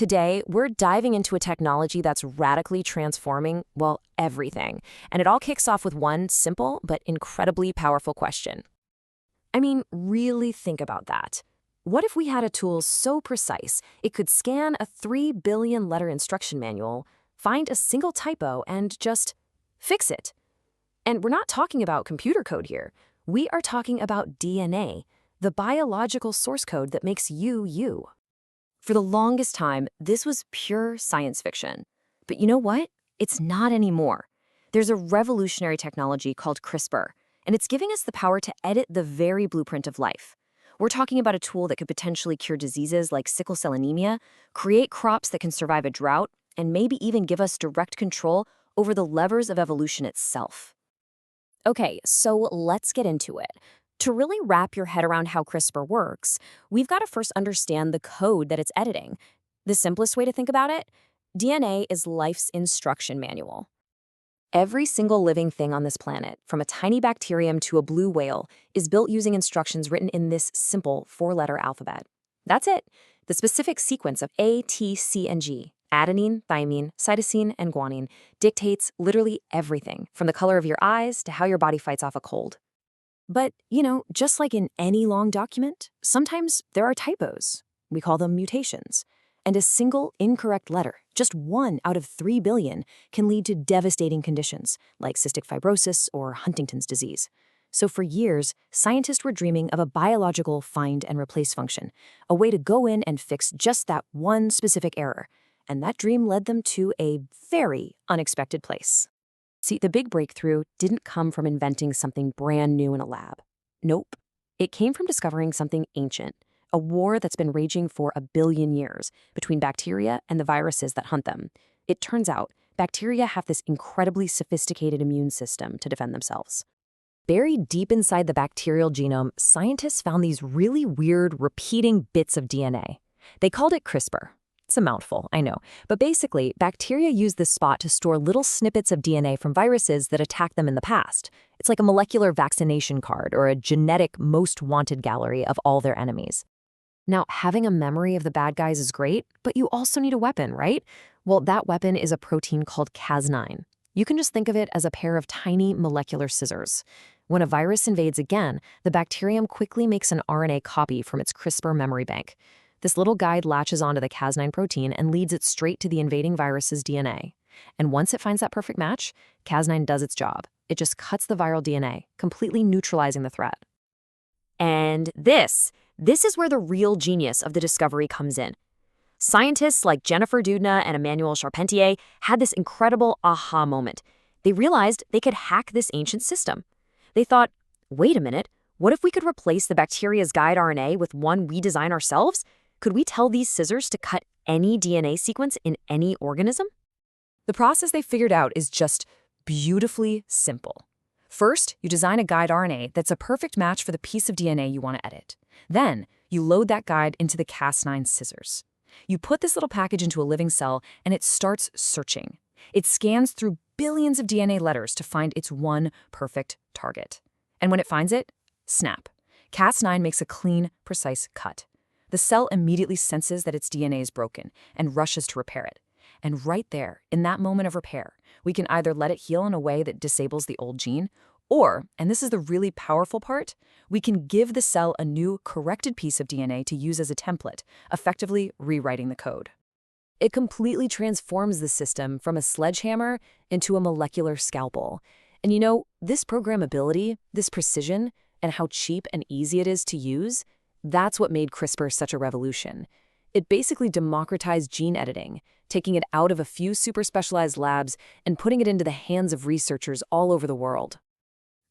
Today, we're diving into a technology that's radically transforming, well, everything. And it all kicks off with one simple but incredibly powerful question. I mean, really think about that. What if we had a tool so precise it could scan a 3 billion letter instruction manual, find a single typo, and just fix it? And we're not talking about computer code here. We are talking about DNA, the biological source code that makes you, you. For the longest time, this was pure science fiction. But you know what? It's not anymore. There's a revolutionary technology called CRISPR, and it's giving us the power to edit the very blueprint of life. We're talking about a tool that could potentially cure diseases like sickle cell anemia, create crops that can survive a drought, and maybe even give us direct control over the levers of evolution itself. Okay, so let's get into it. To really wrap your head around how CRISPR works, we've got to first understand the code that it's editing. The simplest way to think about it? DNA is life's instruction manual. Every single living thing on this planet, from a tiny bacterium to a blue whale, is built using instructions written in this simple 4-letter alphabet. That's it. The specific sequence of A, T, C, and G, adenine, thymine, cytosine, and guanine, dictates literally everything, from the color of your eyes to how your body fights off a cold. But, just like in any long document, sometimes there are typos. We call them mutations. And a single incorrect letter, just 1 out of 3 billion, can lead to devastating conditions like cystic fibrosis or Huntington's disease. So for years, scientists were dreaming of a biological find and replace function, a way to go in and fix just that one specific error. And that dream led them to a very unexpected place. See, the big breakthrough didn't come from inventing something brand new in a lab. Nope. It came from discovering something ancient, a war that's been raging for 1 billion years between bacteria and the viruses that hunt them. It turns out, bacteria have this incredibly sophisticated immune system to defend themselves. Buried deep inside the bacterial genome, scientists found these really weird, repeating bits of DNA. They called it CRISPR. It's a mouthful, I know, but basically, bacteria use this spot to store little snippets of DNA from viruses that attacked them in the past. It's like a molecular vaccination card or a genetic most wanted gallery of all their enemies. Now, having a memory of the bad guys is great, but you also need a weapon, right? Well, that weapon is a protein called Cas9. You can just think of it as a pair of tiny molecular scissors. When a virus invades again, the bacterium quickly makes an RNA copy from its CRISPR memory bank. This little guide latches onto the Cas9 protein and leads it straight to the invading virus's DNA. And once it finds that perfect match, Cas9 does its job. It just cuts the viral DNA, completely neutralizing the threat. And this is where the real genius of the discovery comes in. Scientists like Jennifer Doudna and Emmanuel Charpentier had this incredible aha moment. They realized they could hack this ancient system. They thought, wait a minute, what if we could replace the bacteria's guide RNA with one we design ourselves? Could we tell these scissors to cut any DNA sequence in any organism? The process they figured out is just beautifully simple. First, you design a guide RNA that's a perfect match for the piece of DNA you want to edit. Then, you load that guide into the Cas9 scissors. You put this little package into a living cell, and it starts searching. It scans through billions of DNA letters to find its one perfect target. And when it finds it, snap. Cas9 makes a clean, precise cut. The cell immediately senses that its DNA is broken and rushes to repair it. And right there, in that moment of repair, we can either let it heal in a way that disables the old gene, or, and this is the really powerful part, we can give the cell a new, corrected piece of DNA to use as a template, effectively rewriting the code. It completely transforms the system from a sledgehammer into a molecular scalpel. And this programmability, this precision, and how cheap and easy it is to use, that's what made CRISPR such a revolution. It basically democratized gene editing, taking it out of a few super specialized labs and putting it into the hands of researchers all over the world.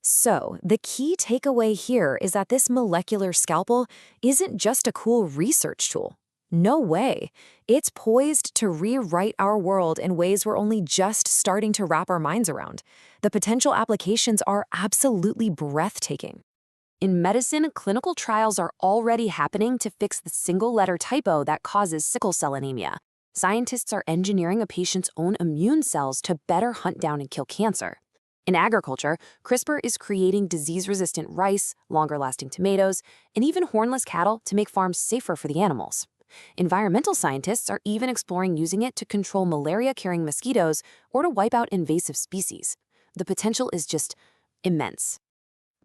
So, the key takeaway here is that this molecular scalpel isn't just a cool research tool. No way. It's poised to rewrite our world in ways we're only just starting to wrap our minds around. The potential applications are absolutely breathtaking. In medicine, clinical trials are already happening to fix the single-letter typo that causes sickle cell anemia. Scientists are engineering a patient's own immune cells to better hunt down and kill cancer. In agriculture, CRISPR is creating disease-resistant rice, longer-lasting tomatoes, and even hornless cattle to make farms safer for the animals. Environmental scientists are even exploring using it to control malaria-carrying mosquitoes or to wipe out invasive species. The potential is just immense.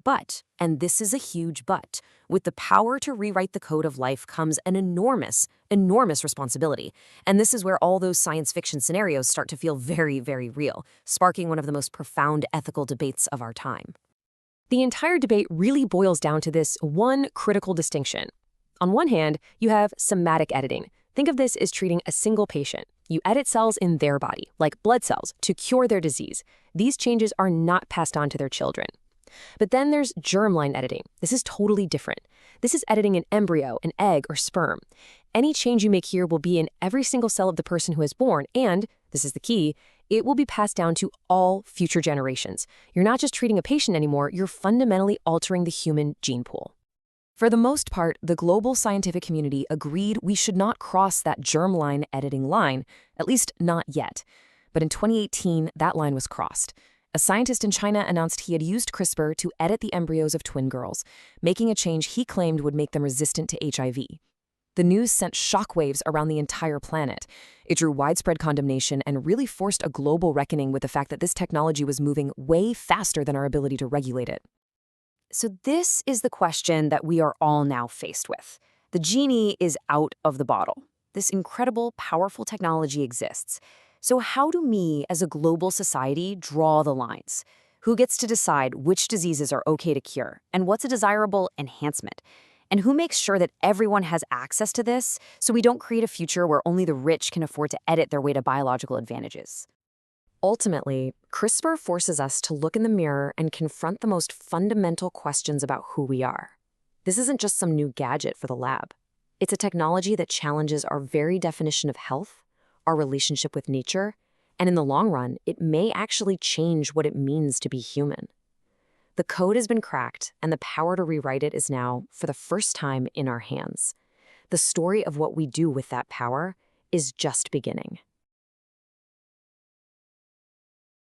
But, and this is a huge but, with the power to rewrite the code of life comes an enormous, enormous responsibility. And this is where all those science fiction scenarios start to feel very, very real, sparking one of the most profound ethical debates of our time. The entire debate really boils down to this one critical distinction. On one hand, you have somatic editing. Think of this as treating a single patient. You edit cells in their body, like blood cells, to cure their disease. These changes are not passed on to their children. But then there's germline editing. This is totally different. This is editing an embryo, an egg, or sperm. Any change you make here will be in every single cell of the person who is born, and, this is the key, it will be passed down to all future generations. You're not just treating a patient anymore, you're fundamentally altering the human gene pool. For the most part, the global scientific community agreed we should not cross that germline editing line, at least not yet. But in 2018, that line was crossed. A scientist in China announced he had used CRISPR to edit the embryos of twin girls, making a change he claimed would make them resistant to HIV. The news sent shockwaves around the entire planet. It drew widespread condemnation and really forced a global reckoning with the fact that this technology was moving way faster than our ability to regulate it. So this is the question that we are all now faced with. The genie is out of the bottle. This incredible, powerful technology exists. So how do we, as a global society, draw the lines? Who gets to decide which diseases are okay to cure, and what's a desirable enhancement? And who makes sure that everyone has access to this so we don't create a future where only the rich can afford to edit their way to biological advantages? Ultimately, CRISPR forces us to look in the mirror and confront the most fundamental questions about who we are. This isn't just some new gadget for the lab. It's a technology that challenges our very definition of health, our relationship with nature, and in the long run, it may actually change what it means to be human. The code has been cracked, and the power to rewrite it is now, for the first time, in our hands. The story of what we do with that power is just beginning.